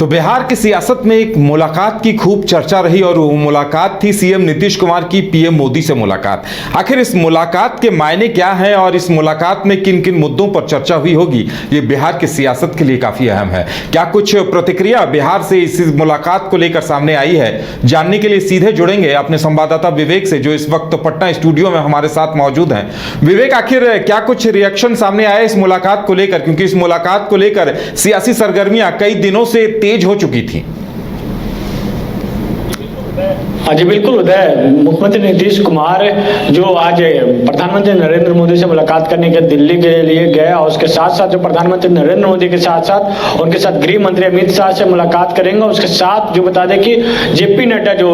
तो बिहार की सियासत में एक मुलाकात की खूब चर्चा रही और वो मुलाकात थी सीएम नीतीश कुमार की पीएम मोदी से मुलाकात। आखिर इस मुलाकात के मायने क्या हैं और इस मुलाकात में किन किन मुद्दों पर चर्चा हुई होगी, ये बिहार की सियासत के लिए काफी अहम है। क्या कुछ प्रतिक्रिया बिहार से इस मुलाकात को लेकर सामने आई है, जानने के लिए सीधे जुड़ेंगे अपने संवाददाता विवेक से, जो इस वक्त पटना स्टूडियो में हमारे साथ मौजूद हैं। विवेक, आखिर क्या कुछ रिएक्शन सामने आए इस मुलाकात को लेकर, क्योंकि इस मुलाकात को लेकर सियासी सरगर्मियां कई दिनों से तेज हो चुकी थी। जी बिल्कुल उदय, मुख्यमंत्री नीतीश कुमार जो आज प्रधानमंत्री नरेंद्र मोदी से मुलाकात करने के दिल्ली के लिए गए और उसके साथ साथ जो प्रधानमंत्री नरेंद्र मोदी के साथ साथ उनके साथ गृह मंत्री अमित शाह से मुलाकात करेंगे। उसके साथ जो बता दें कि जेपी नड्डा जो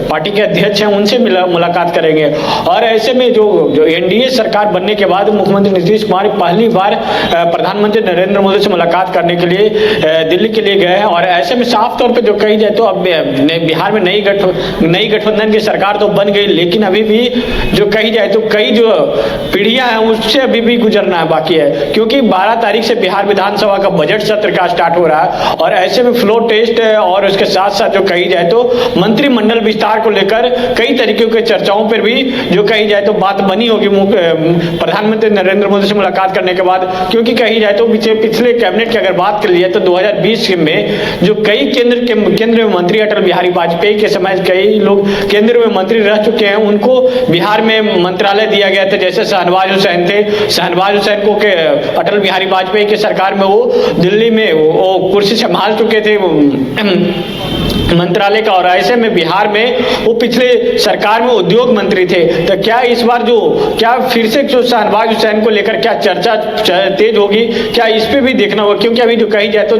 पार्टी के अध्यक्ष हैं उनसे मुलाकात करेंगे। और ऐसे में जो एनडीए सरकार बनने के बाद मुख्यमंत्री नीतीश कुमार पहली बार प्रधानमंत्री नरेंद्र मोदी से मुलाकात करने के लिए दिल्ली के लिए गए हैं। और ऐसे में साफ तौर पर जो कही जाए तो अब बिहार में नई गठबंधन की सरकार तो बन गई, लेकिन अभी भी जो कही जाए तो कई जो पीढ़ियां हैं उससे अभी भी गुजरना है बाकी है, क्योंकि 12 तारीख से बिहार विधानसभा का बजट सत्र का स्टार्ट हो रहा है। और ऐसे में फ्लोर टेस्ट और उसके साथ साथ जो कही जाए तो मंत्रिमंडल विस्तार को लेकर कई तरीकों के चर्चाओं पर भी जो कही जाए तो बात बनी होगी प्रधानमंत्री नरेंद्र मोदी से मुलाकात करने के बाद। क्योंकि कही जाए तो पिछले कैबिनेट की अगर बात कर लिया तो 2020 में जो कई केंद्र में मंत्री अटल बिहारी वाजपेयी के समय कई लोग केंद्र में मंत्री रह चुके हैं, उनको बिहार में मंत्रालय दिया गया था। जैसे शहनवाज हुसैन थे, शहनवाज हुसैन को अटल बिहारी वाजपेयी की सरकार में वो दिल्ली में वो कुर्सी संभाल चुके थे मंत्रालय का। और ऐसे में बिहार में वो पिछले सरकार में उद्योग मंत्री थे। तो क्या इस बार क्या फिर से जो शहनवाज हुसैन को लेकर क्या चर्चा तेज होगी, क्या इस पे भी देखना होगा? क्योंकि अभी जो कही जाए तो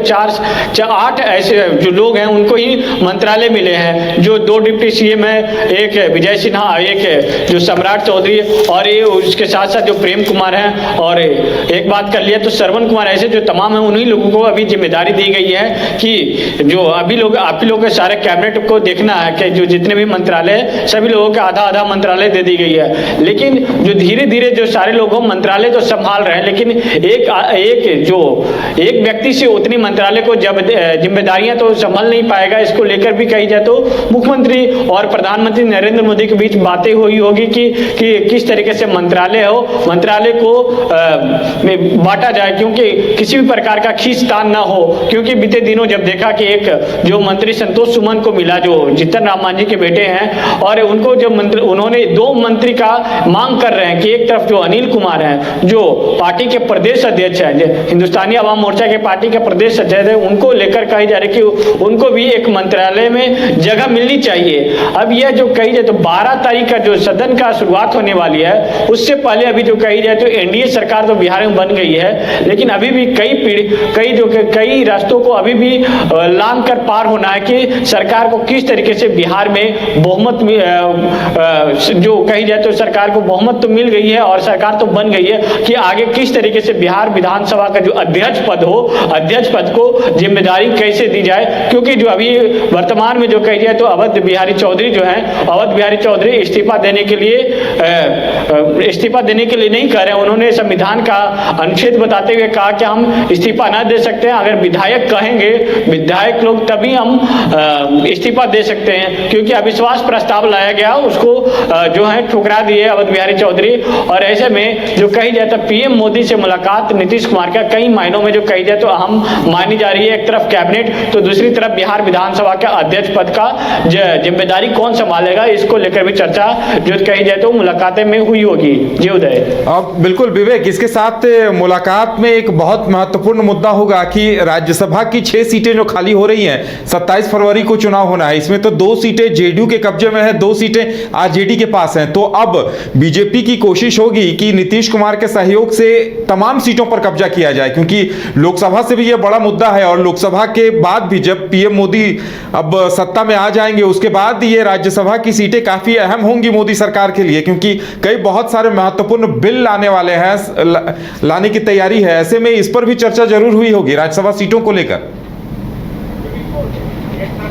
8 ऐसे जो लोग हैं उनको ही मंत्रालय मिले हैं, जो 2 डिप्टी सीएम है, एक विजय सिन्हा, एक जो सम्राट चौधरी और ये उसके साथ साथ जो प्रेम कुमार हैं, और एक बात कर लिया तो श्रवण कुमार, ऐसे जो तमाम है उन्हीं लोगों को अभी जिम्मेदारी दी गई है कि जो अभी लोग आप लोग सारे कैबिनेट को देखना है कि जो जितने भी मंत्रालय सभी लोगों के आधा मंत्रालय दे दी गई है। लेकिन जो धीरे धीरे जो सारे लोग मंत्रालय तो संभाल रहे हैं, लेकिन एक व्यक्ति से उतनी मंत्रालय को जब जिम्मेदारियां तो संभाल नहीं पाएगा। इसको लेकर भी कही जाए तो मुख्यमंत्री और प्रधानमंत्री नरेंद्र मोदी के बीच बातें हुई होगी कि किस तरीके से मंत्रालय को बांटा जाए, क्योंकि किसी भी प्रकार का खींचतान ना हो। क्योंकि बीते दिनों जब देखा कि एक जो मंत्री संतोष सुमन को मिला, जो जीतन राम मांझी के बेटे हैं, और उनको जब उन्होंने 2 मंत्री का मांग कर रहे हैं कि एक तरफ जो अनिल कुमार हैं जो पार्टी के प्रदेश अध्यक्ष हैं, हिंदुस्तानी आवाम मोर्चा के पार्टी के प्रदेश अध्यक्ष हैं, उनको लेकर कही जा रही है कि उनको भी एक मंत्रालय में जगह मिलनी चाहिए। अब यह जो कही जाए तो 12 तारीख का जो सदन का शुरुआत होने वाली है, उससे पहले अभी जो कही जाए तो एनडीए सरकार तो बिहार में बन गई है, लेकिन अभी भी कई रास्तों को अभी भी लांघ कर पार होना है कि सरकार को किस तरीके से बिहार में बहुमत जो कही जाए तो सरकार को बहुमत तो मिल गई है और सरकार तो बन गई है, कि आगे किस तरीके से बिहार विधानसभा का जो अध्यक्ष पद को जिम्मेदारी कैसे दी जाए। क्योंकि जो अभी वर्तमान में जो कही जाए तो अवध बिहारी चौधरी इस्तीफा देने के लिए नहीं कह रहे हैं। उन्होंने संविधान का अनुच्छेद बताते हुए कहा कि हम इस्तीफा न दे सकते हैं, अगर विधायक कहेंगे विधायक लोग तभी हम इस्तीफा दे सकते हैं। क्योंकि अविश्वास प्रस्ताव लाया गया उसको जो है ठुकरा दिए अवध बिहारी चौधरी। और ऐसे में जो कही जाए तो पीएम मोदी से मुलाकात नीतीश कुमार का कई मायनों में जो कही जाए तो अहम मानी जा रही है। एक तरफ कैबिनेट तो दूसरी तरफ बिहार विधानसभा के अध्यक्ष पद का जिम्मेदारी कौन संभालेगा, इसको लेकर भी चर्चा जो कही जाए तो मुलाकातें में हुई होगी। जी उदय। अब बिल्कुल विवेक, इसके साथ मुलाकात में एक बहुत महत्वपूर्ण मुद्दा होगा कि राज्यसभा की 6 सीटें जो खाली हो रही हैं, 27 फरवरी को चुनाव होना है, इसमें तो 2 सीटें जेडीयू के कब्जे में है, 2 सीटें आरजेडी के पास हैं। तो अब बीजेपी की कोशिश होगी कि नीतीश कुमार के सहयोग से तमाम सीटों पर कब्जा किया जाए, क्योंकि लोकसभा से भी यह बड़ा मुद्दा है और लोकसभा के बाद भी जब पीएम मोदी अब सत्ता में आ जाएंगे उसके बाद ये राज्यसभा की सीटें काफी अहम होंगी मोदी सरकार के लिए, क्योंकि कई बहुत सारे महत्वपूर्ण बिल लाने वाले हैं, लाने की तैयारी है। ऐसे में इस पर भी चर्चा जरूर हुई होगी राज्यसभा सीटों को लेकर।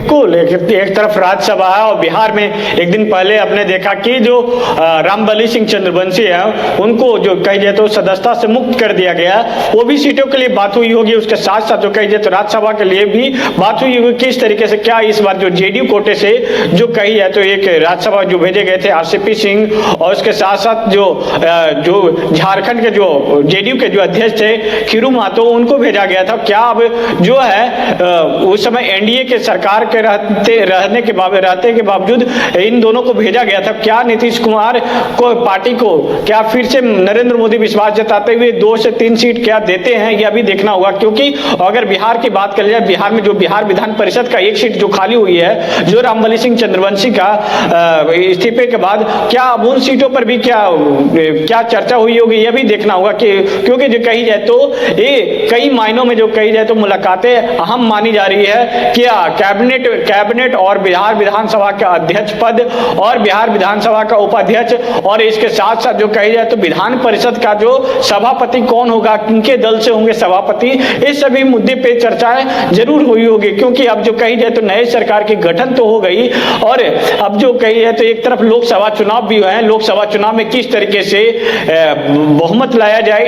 बिल्कुल एक तरफ राज्यसभा है और बिहार में एक दिन पहले आपने देखा कि जो रामबली सिंह चंद्रवंशी है उनको जो कही जाए तो सदस्यता से मुक्त कर दिया गया, वो भी सीटों के लिए बात हुई होगी। उसके साथ साथ जो कही जाए तो राज्यसभा के लिए भी बात हुई होगी किस तरीके से क्या इस बार जो जेडीयू कोटे से जो कही जाए तो एक राज्यसभा जो भेजे गए थे आरसीपी सिंह और उसके साथ साथ जो झारखंड के जो जेडीयू के जो अध्यक्ष थे खीरू महतो उनको भेजा गया था। क्या अब जो है उस समय एनडीए के सरकार के रहने के बावजूद इन दोनों को भेजा गया था, क्या नीतीश कुमार को पार्टी को क्या फिर से नरेंद्र मोदी विश्वास जताते हुए 2 से 3 सीट क्या देते हैं, यह भी देखना होगा। क्योंकि अगर बिहार की बात कर जाए, बिहार में जो बिहार विधान परिषद का 1 सीट जो खाली हुई है जो रामबली सिंह चंद्रवंशी का इस्तीफे के बाद, क्या अब उन सीटों पर भी क्या चर्चा हुई होगी, यह भी देखना होगा कि क्योंकि जो कही जाए तो ये कई मायनों में जो कही जाए तो मुलाकातें अहम मानी जा रही है। क्या कैबिनेट और बिहार विधानसभा का अध्यक्ष पद और बिहार विधानसभा का उपाध्यक्ष और इसके साथ साथ जो कही जाए तो विधान परिषद का जो सभापति कौन होगा, किनके दल से होंगे सभापति, इस सभी मुद्दे पे चर्चाएं जरूर हुई होगी। क्योंकि अब जो कही जाए तो नए सरकार की गठन तो हो गई और अब जो कही जाए तो एक तरफ लोकसभा चुनाव भी हुए हैं, लोकसभा चुनाव में किस तरीके से बहुमत लाया जाए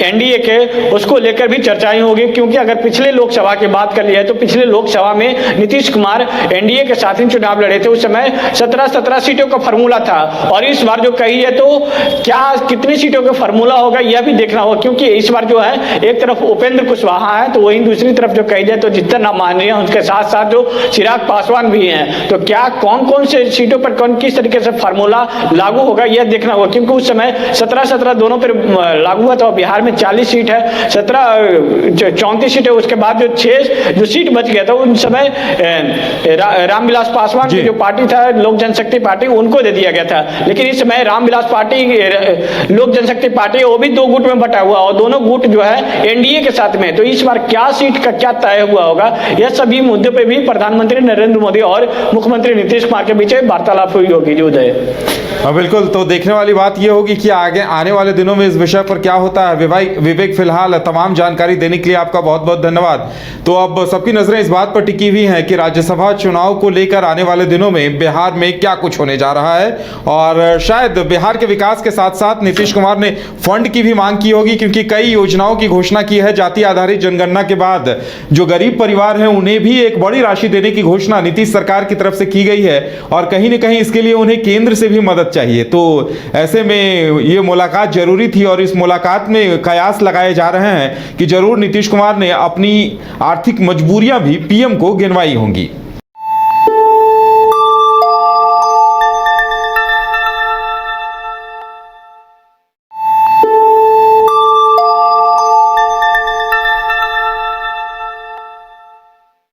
एनडीए के, उसको लेकर भी चर्चाएं होगी। क्योंकि अगर पिछले लोकसभा की बात कर लिया है तो पिछले लोकसभा में नीतीश कुमार एनडीए के साथ ही चुनाव लड़े थे, उस समय 17 सीटों का फार्मूला था और इस बार जो कही है तो क्या कितनी सीटों का फार्मूला होगा यह भी देखना होगा। क्योंकि इस बार जो है एक तरफ उपेंद्र कुशवाहा है तो वहीं दूसरी तरफ जो कही जाए तो जितना नाम मान रही है उसके साथ साथ जो चिराग पासवान भी हैं, तो क्या कौन से सीटों पर कौन किस तरीके से फार्मूला लागू होगा यह देखना होगा। क्योंकि उस समय 17 दोनों पर लागू हुआ था, बिहार में 40 सीट है, 34 सीट है, उसके बाद जो 6 जो सीट बच गया था उन समय रामविलास पासवान की जो पार्टी था लोक जनशक्ति पार्टी उनको दे दिया गया था। लेकिन इस समय रामविलास पार्टी लोक जनशक्ति पार्टी वो भी 2 गुट में बटा हुआ और दोनों गुट जो है एनडीए के साथ में, तो इस बार क्या सीट का क्या तय हुआ होगा, यह सभी मुद्दों पे भी प्रधानमंत्री नरेंद्र मोदी और मुख्यमंत्री नीतीश कुमार के बीच वार्तालाप हुई होगी। जो उदय बिल्कुल, तो देखने वाली बात यह होगी कि आगे आने वाले दिनों में इस विषय पर क्या होता है। विवेक फिलहाल तमाम जानकारी देने के लिए आपका बहुत बहुत धन्यवाद। तो अब सबकी नजरें इस बात पर टिकी हुई हैं कि राज्यसभा चुनाव को लेकर आने वाले दिनों में बिहार में क्या कुछ होने जा रहा है और शायद बिहार के विकास के साथ साथ नीतीश कुमार ने फंड की भी मांग की होगी, क्योंकि कई योजनाओं की घोषणा की है। जाति आधारित जनगणना के बाद जो गरीब परिवार हैं उन्हें भी एक बड़ी राशि देने की घोषणा नीतीश सरकार की तरफ से की गई है और कहीं न कहीं इसके लिए उन्हें केंद्र से भी मदद चाहिए। तो ऐसे में ये मुलाकात जरूरी थी और इस मुलाकात में कयास लगाए जा रहे हैं कि जरूर नीतीश कुमार ने अपनी आर्थिक मजबूरियां भी पीएम को गिनवाई होंगी।